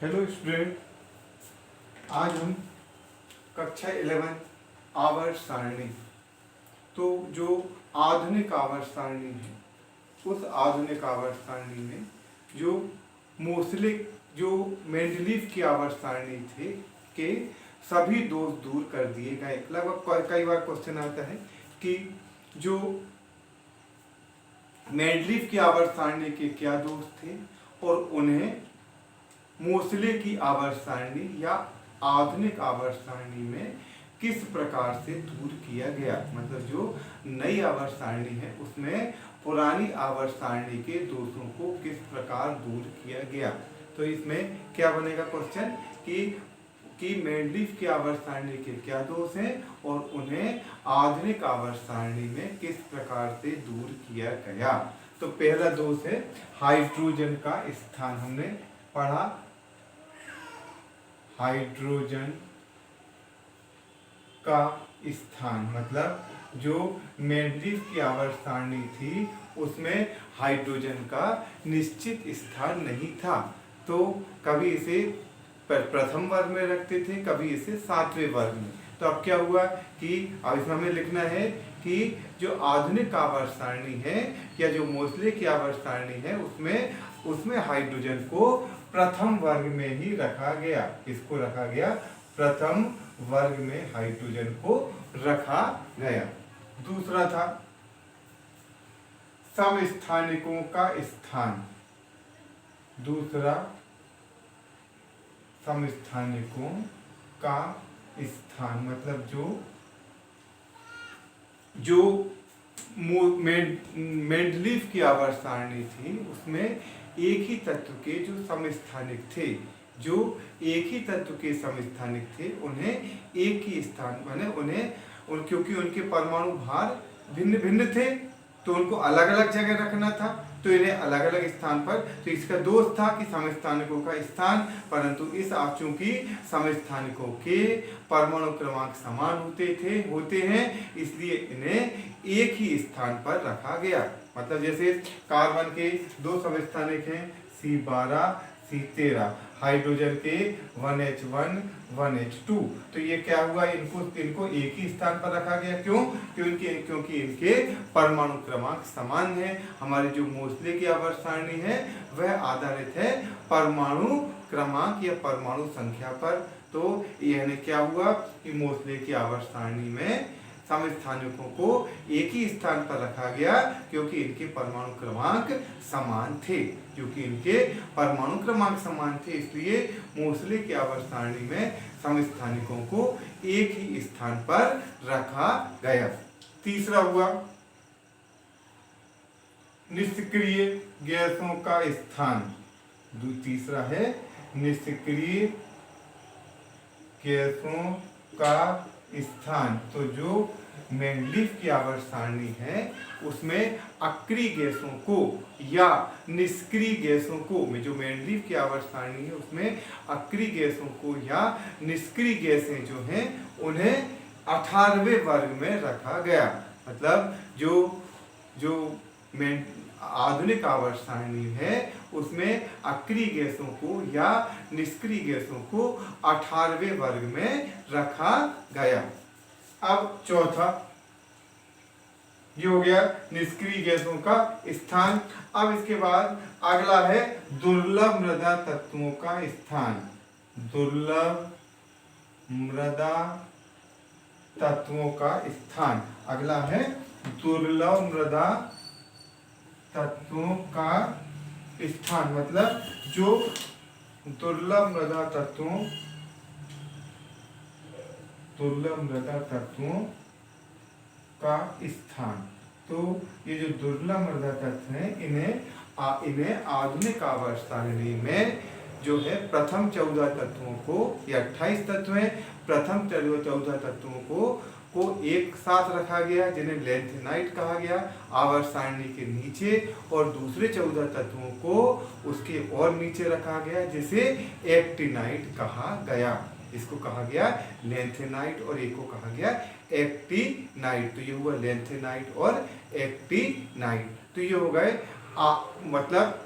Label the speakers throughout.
Speaker 1: Hello student, आज हम कक्षा 11 आवर्त सारणी, तो जो आधुनिक आवर्त सारणी है उस आधुनिक आवर्त सारणी में जो मोस्टली जो मेंडलीव की आवर्त सारणी थे के सभी दोष दूर कर दिए गए। लगभग कई बार क्वेश्चन आता है कि जो मेंडलीव की आवर्त सारणी के क्या दोष थे और उन्हें मोस्ले की आवर्त सारणी या आधुनिक आवर्त सारणी में किस प्रकार से दूर किया गया। मतलब जो नई आवर्त सारणी है उसमें पुरानी आवर्त सारणी के दोषों को किस प्रकार दूर किया गया। तो इसमें क्या बनेगा क्वेश्चन कि मेंडलीव की आवर्त सारणी के क्या दोष हैं और उन्हें आधुनिक आवर्त सारणी में किस प्रकार से दूर किया गया। तो पहला दोष है हाइड्रोजन का स्थान। हमने पढ़ा हाइड्रोजन का स्थान, मतलब जो मेंडलीव की आवर्त सारणी थी उसमें हाइड्रोजन का निश्चित स्थान नहीं था। तो कभी इसे प्रथम वर्ग में रखते थे, कभी इसे सातवें वर्ग में। तो अब क्या हुआ कि अब इसमें हमें लिखना है कि जो आधुनिक आवर्त सारणी है या जो मोस्ले की आवर्त सारणी है उसमें हाइड्रोजन को प्रथम वर्ग में ही रखा गया। इसको रखा गया प्रथम वर्ग में, हाइड्रोजन को रखा गया। दूसरा था समस्थानिकों का स्थान। दूसरा समस्थानिकों का स्थान, मतलब जो मेंडलीव की आवर्त सारणी थी उसमें एक ही तत्व के जो समस्थानिक थे, जो एक ही तत्व के समस्थानिक थे उन्हें एक ही स्थान, माने क्योंकि उनके परमाणु भार भिन्न भिन्न थे तो उनको अलग अलग जगह रखना था, तो इन्हें अलग अलग स्थान पर। तो इसका दोष था कि समस्थानिकों का स्थान, परंतु चूंकि समस्थानिकों के परमाणु क्रमांक समान होते हैं इसलिए इन्हें एक ही स्थान पर रखा गया। मतलब जैसे कार्बन के दो समस्थानिक हैं C12 C13, हाइड्रोजन के 1H1 1H2, तो ये क्या हुआ, इनको एक ही स्थान पर रखा गया। क्योंकि इनके परमाणु क्रमांक समान है। हमारी जो मोस्ले की आवर्त सारणी है वह आधारित है परमाणु क्रमांक या परमाणु संख्या पर। तो यह क्या हुआ कि मोस्ले की आवर्त सारणी में समस्थानिकों को एक ही स्थान पर रखा गया क्योंकि इनके परमाणु क्रमांक समान थे। क्योंकि इनके परमाणु क्रमांक समान थे इसलिए मोस्ले की आवर्त सारणी में समस्थानिकों को एक ही स्थान पर रखा गया। तीसरा हुआ निष्क्रिय गैसों का स्थान। तीसरा है निष्क्रिय गैसों का स्थान। तो जो मेंडलीव की आवर्त सारणी है उसमें अक्रिय गैसों को या निष्क्रिय गैसों को, में जो मेंडलीव की आवर्त सारणी है उसमें अक्रिय गैसों को या निष्क्रिय गैसें जो हैं उन्हें 18वें वर्ग में रखा गया। मतलब जो आधुनिक आवर्त सारणी है उसमें अक्रिय गैसों को या निष्क्रिय गैसों को 18वें वर्ग में रखा गया। अब चौथा ये हो गया निष्क्रिय गैसों का स्थान। अब इसके बाद अगला है दुर्लभ मृदा तत्वों का स्थान। दुर्लभ मृदा तत्वों का स्थान। अगला है दुर्लभ मृदा तत्वों का स्थान, मतलब जो दुर्लभ मृदा तत्वों का स्थान। तो ये जो दुर्लभ मृदा तत्व हैं इन्हें आधुनिक आवर्त सारणी में जो है प्रथम 14 तत्वों को, या 28 तत्व हैं, प्रथम 14 तत्वों को एक साथ रखा गया जिन्हें लैंथेनाइट कहा गया आवर्त सारणी के नीचे, और दूसरे 14 तत्वों को उसके और नीचे रखा गया जिसे एक्टिनाइट कहा गया। इसको कहा गया लैंथेनाइट और एक को कहा गया एक्टिनाइट। तो ये हुआ लैंथेनाइट और एक्टिनाइट। तो ये हो गए मतलब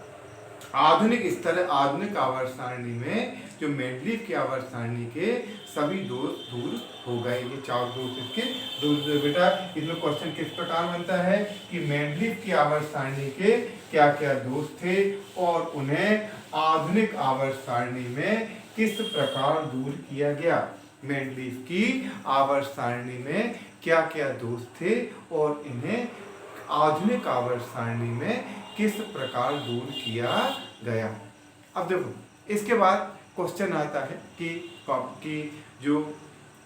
Speaker 1: आधुनिक आवर्त सारणी में जो मेंडलीव की आवर्त सारणी के सभी दोष दूर हो गए। ये 4 दोष इसके दूर। बेटा इसमें क्वेश्चन किस प्रकार बनता है कि मेंडलीव की आवर्त सारणी के क्या क्या दोष थे और उन्हें आधुनिक आवर्त सारणी में किस प्रकार दूर किया गया। मेंडलीव की आवर्त सारणी में क्या क्या दोष थे और इन्हें आधुनिक आवर्त सारणी में किस प्रकार दूर किया गया। अब देखो इसके बाद क्वेश्चन आता है कि जो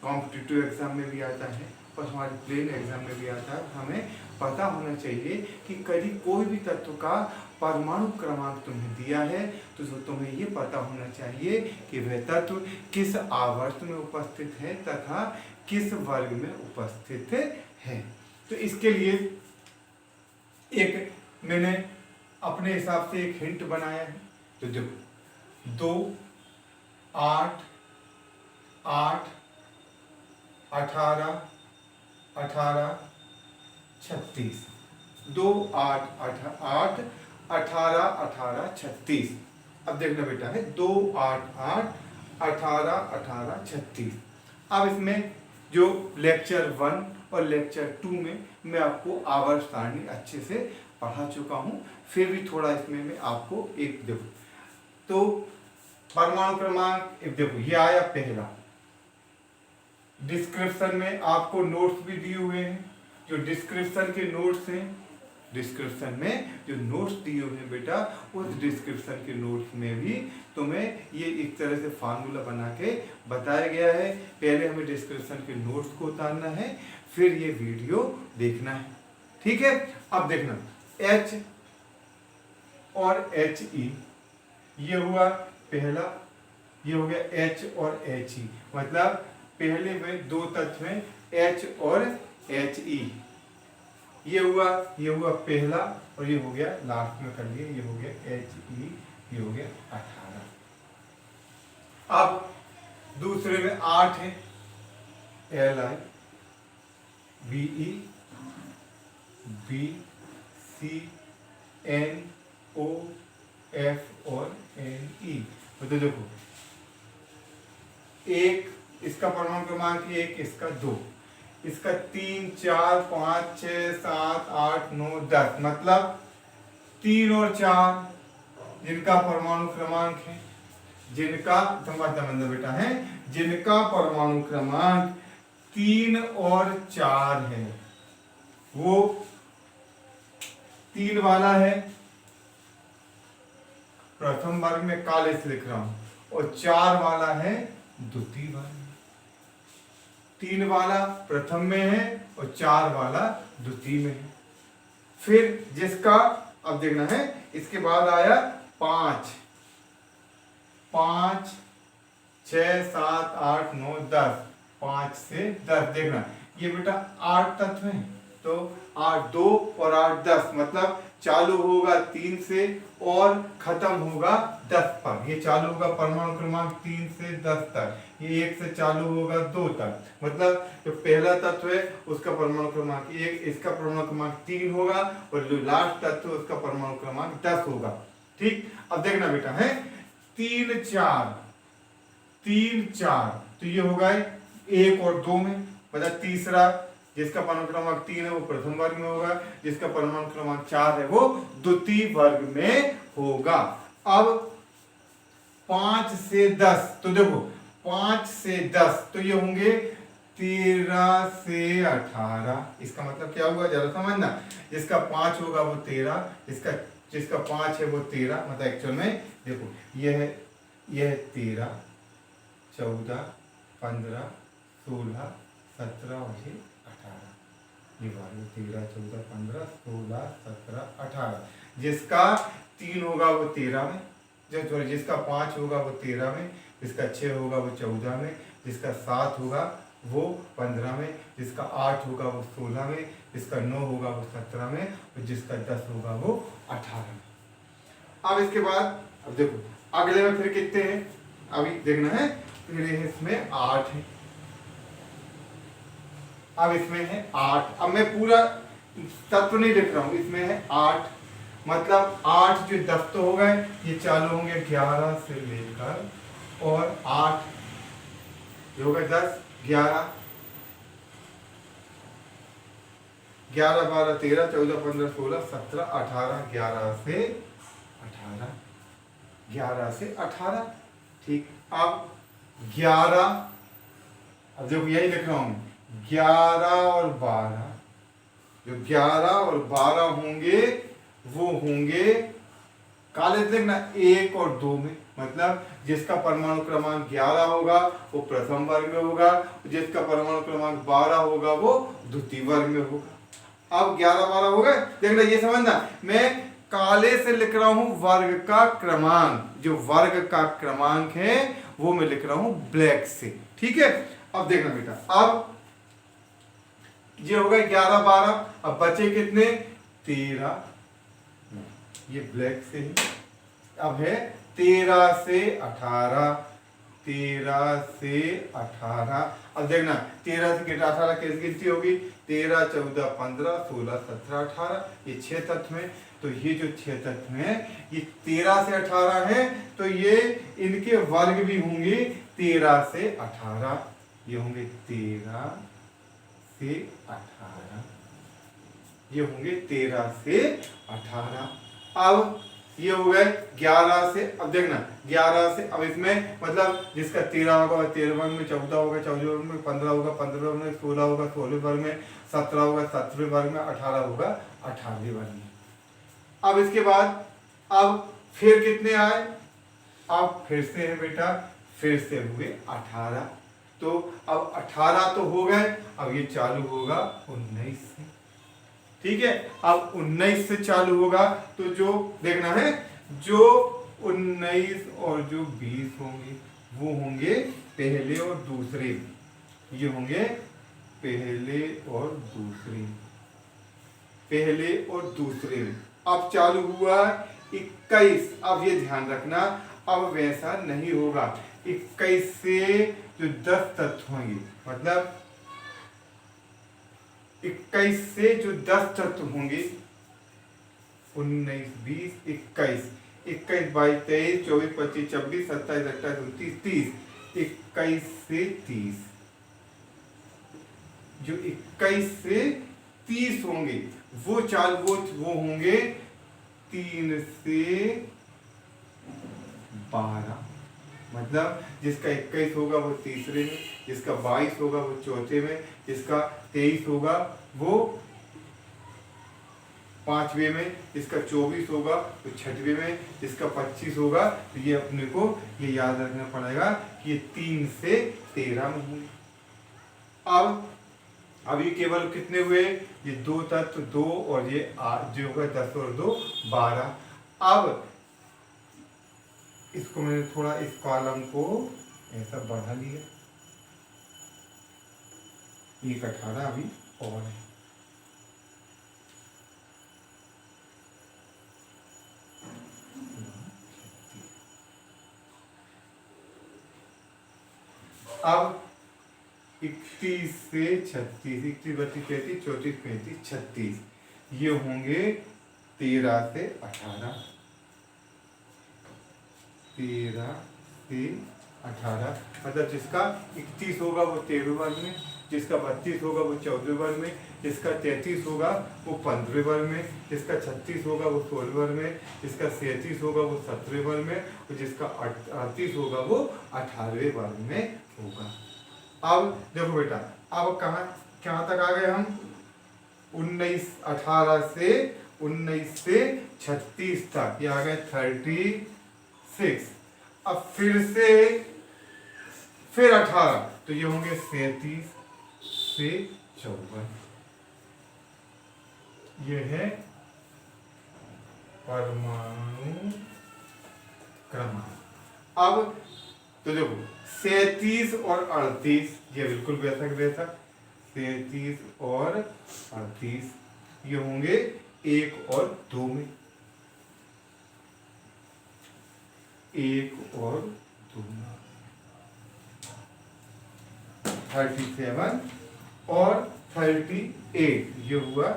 Speaker 1: कॉम्पिटिटिव एग्जाम में भी आता है और हमारे प्लेन एग्जाम में भी आता है, हमें पता होना चाहिए कि कभी कोई भी तत्व का परमाणु क्रमांक तुम्हें दिया है तो तुम्हें ये पता होना चाहिए कि वह तत्व किस आवर्त में उपस्थित है तथा किस वर्ग में उपस्थित है। तो इसके लिए एक मैंने अपने हिसाब से एक हिंट बनाया है। तो देखो 2, 8, 8, 18, 18, 36, 2, 8, 8, 18, 18, 36। अब देखना बेटा है 2, 8, 8, 18, 18, 36। अब इसमें जो लेक्चर 1 और लेक्चर 2 में मैं आपको आवर्त सारणी अच्छे से पढ़ा चुका हूं, फिर भी थोड़ा इसमें मैं आपको एक देखो तो परमाणु क्रमांक एक देखो ये आया पहला। डिस्क्रिप्शन में आपको नोट्स भी दिए हुए हैं, जो डिस्क्रिप्शन के नोट्स हैं, डिस्क्रिप्शन में जो नोट्स दिए हुए हैं बेटा उस डिस्क्रिप्शन के नोट्स में भी तुम्हें ये एक तरह से फार्मूला बना के बताया गया है। पहले हमें डिस्क्रिप्शन के नोट्स को उतारना है, फिर ये वीडियो देखना है, ठीक है। अब देखना H और HE ये हुआ पहला, ये हो गया H और HE, मतलब पहले में 2 तत्व हैं H और HE। ये हुआ पहला और ये हो गया लास्ट में कर लिए, ये हो गया HE, ये हो गया 18। अब दूसरे में 8 है Li, Be, BC, NO, F और Ne। तो देखो एक इसका परमाणु क्रमांक 1, इसका 2, इसका 3, 4, 5, 6, 7, 8, 9, 10, मतलब 3 और 4 जिनका परमाणु क्रमांक है, जिनका मतलब बेटा है जिनका परमाणु क्रमांक 3 और 4 है, वो 3 वाला है प्रथम वर्ग में, काले से लिख रहा हूं, और 4 वाला है द्वितीय वर्ग में। 3 वाला प्रथम में है और 4 वाला द्वितीय में है। फिर जिसका अब देखना है, इसके बाद आया 5, 5, 6, 7, 8, 9, 10, 5 से 10 देखना, ये बेटा 8 तत्व हैं, तो 8, 2 और 8, 10, मतलब चालू होगा 3 से और खत्म होगा 10 पर। ये चालू होगा परमाणु क्रमांक 3 से 10 तक, ये 1 से चालू होगा 2 तक, मतलब जो पहला तत्व है उसका परमाणु क्रमांक 1, इसका परमाणु क्रमांक 3 होगा और जो लास्ट तत्व है उसका परमाणु क्रमांक 10 होगा, ठीक। अब देखना बेटा है 3, 4, 3, 4, तो ये होगा 1 और 2 में, मतलब तीसरा जिसका परमाणु क्रमांक 3 है वो प्रथम वर्ग में होगा, जिसका परमाणु क्रमांक 4 है वो द्वितीय वर्ग में होगा। अब 5 से 10, तो देखो 5 से 10 तो ये होंगे 13 से 18, इसका मतलब क्या हुआ जरा समझना, जिसका 5 होगा वो 13, जिसका 5 है वो 13, मतलब एक्चुअल में देखो यह 13, 14, 15, 16, 17 और ये 18, ये 13, 14, 15, 16, 17, 18, जिसका 3 होगा वो 13 में, जिसका 5 होगा वो 13 में, जिसका 6 होगा वो 14 में, जिसका 7 होगा वो 15 में, जिसका 8 होगा वो 16 में, जिसका 9 होगा वो 17 में और जिसका 10 होगा वो 18 में। अब इसके बाद अब देखो अगले में फिर कितने हैं, अभी देखना है, फिर इसमें 8 है, अब इसमें है 8। अब मैं पूरा तत्व नहीं लिख रहा हूं, इसमें है 8, मतलब 8 जो 10 तो हो गए, ये चालू होंगे 11 से लेकर और 8 ये हो गए 10 11 11 12 13 14 15 16 17 18 11 से 18 ठीक। अब 11 अब देखो यही लिख रहा हूं 11 और 12 जो 11 और 12 होंगे वो होंगे काले देखना 1 और 2 में, मतलब जिसका परमाणु क्रमांक 11 होगा वो प्रथम वर्ग में होगा, जिसका परमाणु क्रमांक 12 होगा वो द्वितीय वर्ग में होगा। अब 11 12 हो गए, देखना ये समझना मैं काले से लिख रहा हूं वर्ग का क्रमांक, जो वर्ग का क्रमांक है वो मैं लिख रहा हूं ब्लैक से, ठीक है। अब देखना बेटा, अब ये हो गए 11 12, अब बचे कितने 13, ये ब्लैक से है। अब है 13 से 18, 13 से 18। अब देखना 13 से 18 कैसे गिनती होगी 13 14 15 16 17 18, ये 6 तत्व हैं। तो ये जो 6 तत्व हैं ये 13 से 18 है, तो ये इनके वर्ग भी होंगे 13 से 18, ये होंगे 13 से 18, ये होंगे 13 से 18। अब ये हो गए 11 से, अब देखना 11 से, अब इसमें मतलब जिसका 13 होगा 13 वर्ग में, 14 होगा 14 वर्ग में, 15 होगा 15 वर्ग में, 16 होगा 16 वर्ग में, 17 होगा 17 वर्ग में, 18 होगा 18 वर्ग में। अब इसके बाद अब फिर कितने आए, अब फिर से है बेटा, फिर से हुए 18। तो अब 18 तो हो गए, अब ये चालू होगा 19 से, ठीक है। अब 19 से चालू होगा, तो जो देखना है जो 19 और जो 20 होंगे वो होंगे पहले और दूसरे, ये होंगे पहले और दूसरे, पहले और दूसरे में। अब चालू हुआ 21, अब ये ध्यान रखना अब वैसा नहीं होगा, 21 से जो 10 तत्व होंगे, मतलब 21 से जो 10 तत्व होंगे 19 20 21 21 22 23 24 25 26 27 28 29 30, 21 से 30, जो 21 से 30 होंगे वो चाल वो होंगे 3 से 12, मतलब जिसका 21 होगा वो तीसरे में, जिसका 22 होगा वो चौथे में, जिसका 23 होगा वो पांचवें में, जिसका 24 होगा वो छठवें में, जिसका 25 होगा तो ये अपने को ये याद रखना पड़ेगा कि ये 3 से 13 में होंगे। अब अभी केवल कितने हुए, ये 2 तत्व 2 और ये 8 जो होगा 10 और 2 12। अब इसको मैंने थोड़ा इस कॉलम को ऐसा बढ़ा लिया, 1 18 अभी और है। अब 31 से 36, 31 32 33 34 35 36, ये होंगे 13 से 18, 13 से 18, मतलब जिसका 31 होगा वो 13वें वर्ग में, जिसका 32 होगा वो 14वें वर्ग में, जिसका 33 होगा वो 15वें वर्ग में, जिसका 36 होगा वो 16वें वर्ग में, जिसका 37 होगा वो 17वें वर्ग में, और जिसका 38 होगा वो 18वें वर्ग में होगा। अब देखो बेटा, अब कहाँ तक आ गए हम, 18 से 36 तक, ये आ गए 36। अब फिर 18, तो ये होंगे 37 से 54, ये है परमाणु क्रमांक। अब तो देखो 37 और 38, ये बिल्कुल वैसा कि वैसा, 37 और 38 ये होंगे 1 और 2 में, 1 और 2 में, 37 और 38 ये हुआ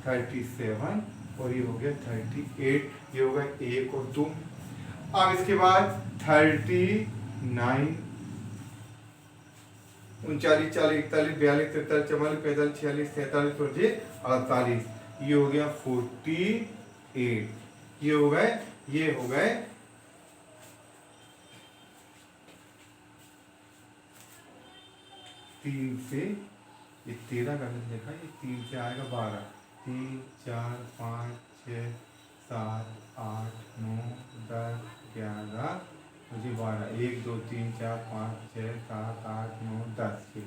Speaker 1: 37 और ये हो गया 38, ये हो गया 1 और 2। अब इसके बाद 39, 39, 40, 41, 42, 43, 44, 45, 46, 47 और ये 48, ये हो गया 48। ये हो गए 3 से, ये 13 का लिखा, ये 3 से आएगा 12, 3, 4, 5, 6, 7, 8, 9, 10, 11, मुझे 12, 1, 2, 3, 4, 5, 6, 7, 8, 9, 10 के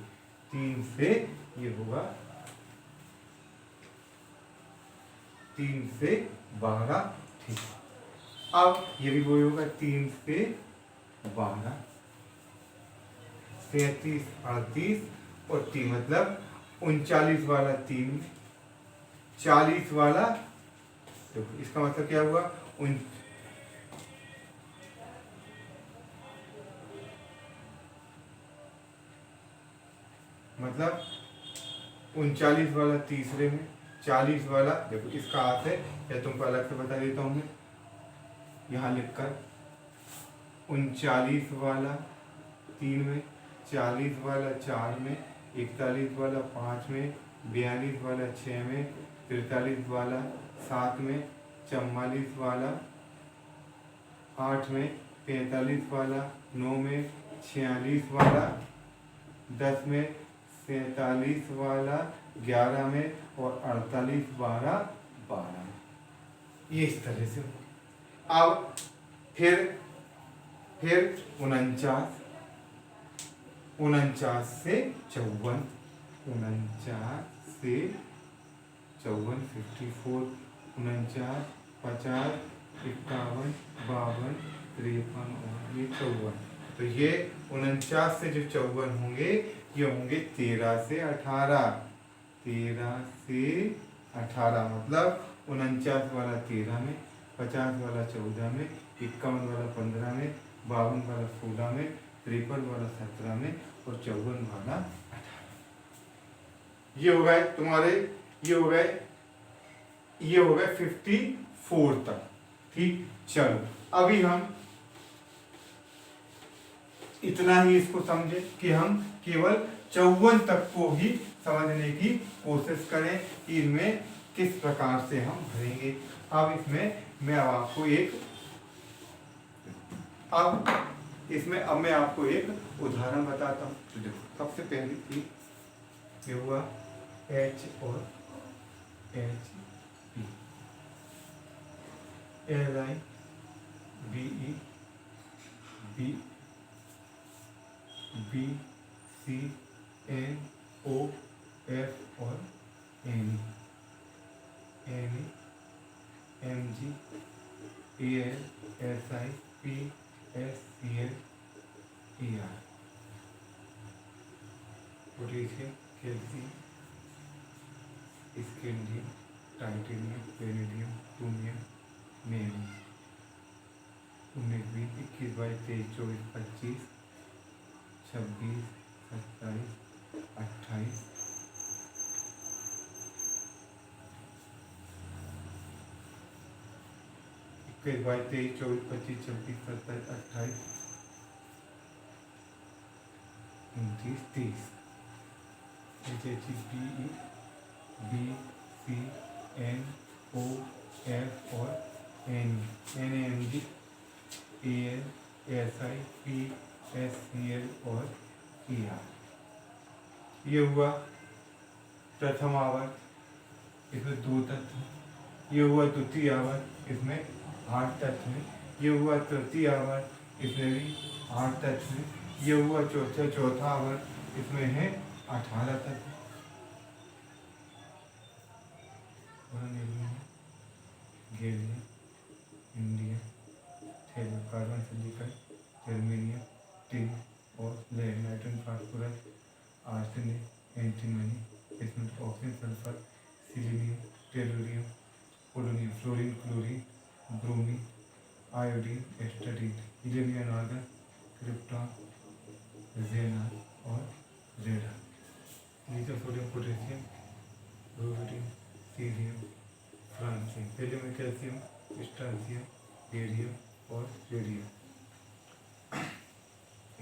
Speaker 1: 3 से ये होगा 3 से 12। ठीक, अब ये भी वही होगा 3 से 12, 37, 38 और 3, मतलब 39 वाला 3, 40 वाला, तो इसका मतलब क्या हुआ, मतलब 39 वाला तीसरे में, 40 वाला, देखो इसका हाथ है या तुमको अलग से बता देता हूँ मैं यहाँ लिखकर, 39 वाला 3 में, 40 वाला 4 में, 41 वाला 5 में, 42 वाला 6 में, 43 वाला 7 में, 44 वाला 8 में, 45 वाला 9 में, 46 वाला 10 में, 47 वाला 11 में और 48 वाला 12 में। ये इस तरह से। अब फिर 49, 49 से 54, 49 से 54, 54, 49, 50, 51, 52, 53 और ये 54। तो ये 49 से जो 54 होंगे, ये होंगे 13 से 18, 13 से 18, मतलब 49 वाला 13 में, 50 वाला 14 में, 51 वाला 15 में, 52 वाला 16 में, 53 वाला 17 में और 54 वाला 18। ये हो गए तुम्हारे, ये हो गए 54 तक। ठीक, चलो अभी हम इतना ही इसको समझे कि हम केवल 54 तक को ही समझने की कोशिश करें कि इनमें किस प्रकार से हम भरेंगे। अब इसमें मैं आपको एक उदाहरण बताता हूँ। तो देखो, सबसे पहले कि ये हुआ H और H P, Li, Be, B, B, C, N, O, F और N, Mg, Al, Si, P, S, Cl, Er, potassium, calcium, scandium, titanium, vanadium, chromium, magnesium. 19, 20, 21, 22, 23, 24, 25, 26, 27, 28, 21, 22, 23, 24, 25, 26, 27, 28, 29, 30। HHE, B, C, N, O, F और N, NMG, Al, Si, P, SCl और Er। ये हुआ प्रथम आवर्त, इसमें 2 तत्व। ये हुआ द्वितीय आवर्त, इसमें 8 तत्व हैं। ये हुआ तृतीय आवर्त, इसमें भी 8 तत्व हैं। ये हुआ चौथा आवर्त, इसमें है 18 तत्व। गैलियम, इंडियम, कार्बन से लेकर जर्मेनियम, टिन और lead, nitrogen, phosphorus, arsenic, antimony, इसमें oxygen, sulphur, selenium, tellurium, polonium, fluorine, chlorine, bromine, iodine, astatine, helium, argon, krypton, xenon और radon, lithium, sodium, potassium, rubidium, cerium, francium. पहले में calcium, strontium, barium और radium.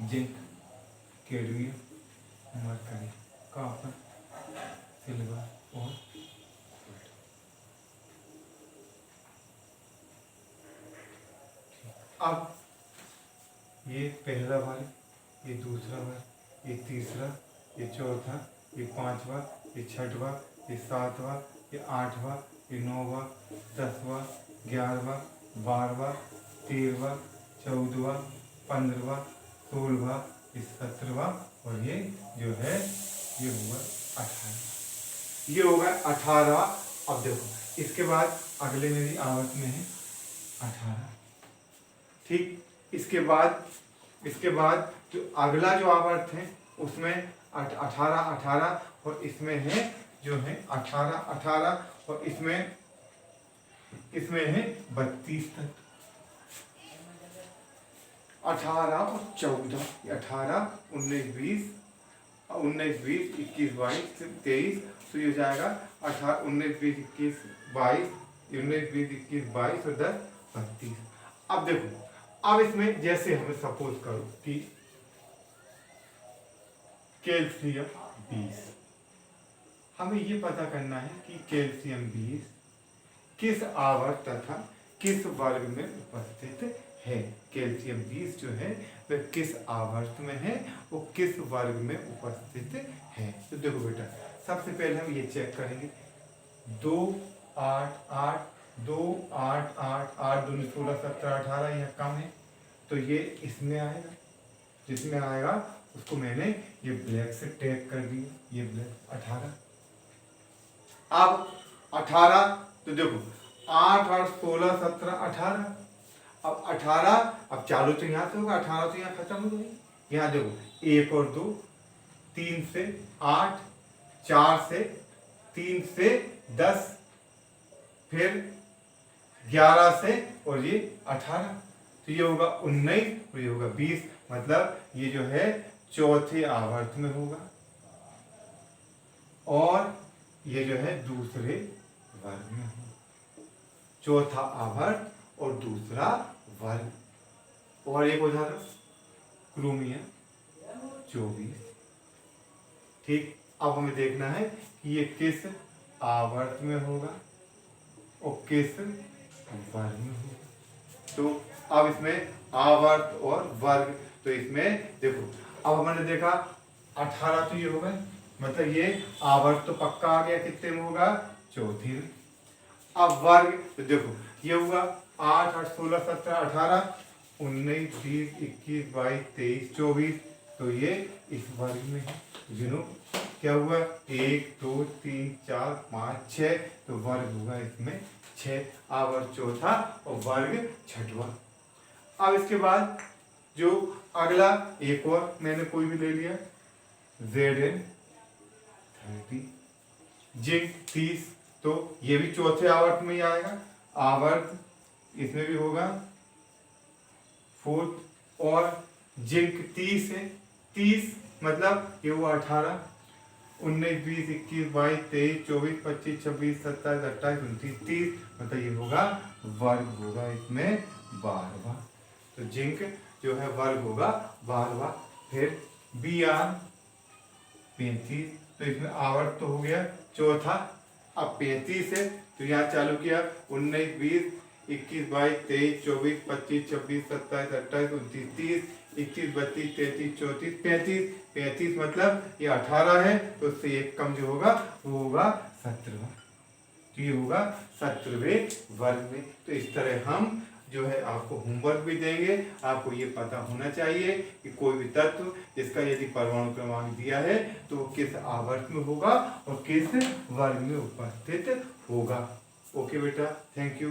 Speaker 1: Zinc, cadmium, mercury, copper, silver और gold. अब ये पहला वर्ग, ये दूसरा वर्ग, ये तीसरा, ये चौथा, ये पांचवा, ये छठवा, ये सातवा, ये आठवा, ये नौवा, 10वां, 11वां, 12वां, 13वां, 14वां, 15वां, 16वां, ये 17वां और ये जो है ये होगा 18। ये होगा 18वां। अब देखो इसके बाद अगले मेरी आवर्त में है 18। ठीक, इसके बाद जो अगला जो आवर्त है उसमें 18 और इसमें है जो है 18 और इसमें है 32 तक। 18 और 14, 18, 19, 20, 19, 20, 21, 22, 23, तो ये हो जाएगा 18, 19, 20, 21, 22, 19, 20, 21, 22 और 10, 32। अब देखो, अब इसमें जैसे हमें सपोज करो कि कैल्शियम 20, हमें ये पता करना है कि कैल्शियम 20 किस आवर्त तथा किस वर्ग में उपस्थित है। कैल्शियम 20 जो है वह किस आवर्त में है, वो किस वर्ग में उपस्थित है। तो देखो बेटा, सबसे पहले हम ये चेक करेंगे 2, 8, 8, 2, 8, 8, 8, 2, 16, 17, 18, यह कम है तो ये इसमें आएगा। जिसमें आएगा उसको मैंने ये ब्लैक से टैग कर दिया, ये ब्लैक 18। अब 18 तो देखो 8, 8, 16, 17, 18। अब 18, अब चालू तो यहाँ से होगा, 18 तो यहाँ खत्म हो गई। यहाँ देखो 1 और 2, 3 से 8, 4 से 3 से 10, फिर 11 से और ये 18, तो ये होगा 19 और ये होगा 20। मतलब ये जो है चौथे आवर्त में होगा और ये जो है दूसरे वर्ग में होगा। चौथा आवर्त और दूसरा वर्ग। और एक उदाहरण क्रोमियम 24। ठीक, अब हमें देखना है कि ये किस आवर्त में होगा और किस वर्ग में होगा। तो अब इसमें आवर्त और वर्ग, तो इसमें देखो अब हमने देखा 18 तो ये होगा, मतलब ये आवर्त तो पक्का आ गया, कितने में होगा, चौथी में। अब वर्ग तो देखो ये होगा 8, 8, 16, 17, 18, 19, 20, 21, 22, 23, 24, तो ये इस वर्ग में है। जिनो क्या हुआ 1, 2, 3, 4, 5, 6, तो वर्ग होगा इसमें 6, आवर्त चौथा और वर्ग छठवां। अब इसके बाद जो अगला एक और मैंने कोई भी ले लिया Zn 30, जिंक 30, तो ये भी चौथे आवर्त में ही आएगा। आवर्त इसमें भी होगा 4th और जिंक 30 है, 30 मतलब ये हुआ 18, 19, 20, 21, 22, 23, 24, 25, 26, 27, 28, 29, 30, मतलब ये होगा वर्ग होगा इसमें 12वां। तो जिंक जो है वर्ग होगा 12वां। फिर Br 35, तो इसमें आवर्त तो हो गया चौथा। अब 35 है तो यहाँ चालू किया 19, 20, 21, 22, 23, 24, 25, 26, 27, 28, 29, 30, 21, 32, 33, 34, 35, 35 मतलब ये 18 है तो उससे एक कम जो होगा वो होगा 17वां। तो ये होगा 17वें वर्ग में। तो इस तरह हम जो है आपको होमवर्क भी देंगे। आपको ये पता होना चाहिए कि कोई भी तत्व जिसका यदि परमाणु क्रमांक दिया है तो वो किस आवर्त में होगा और किस वर्ग में उपस्थित होगा। ओके बेटा, थैंक यू।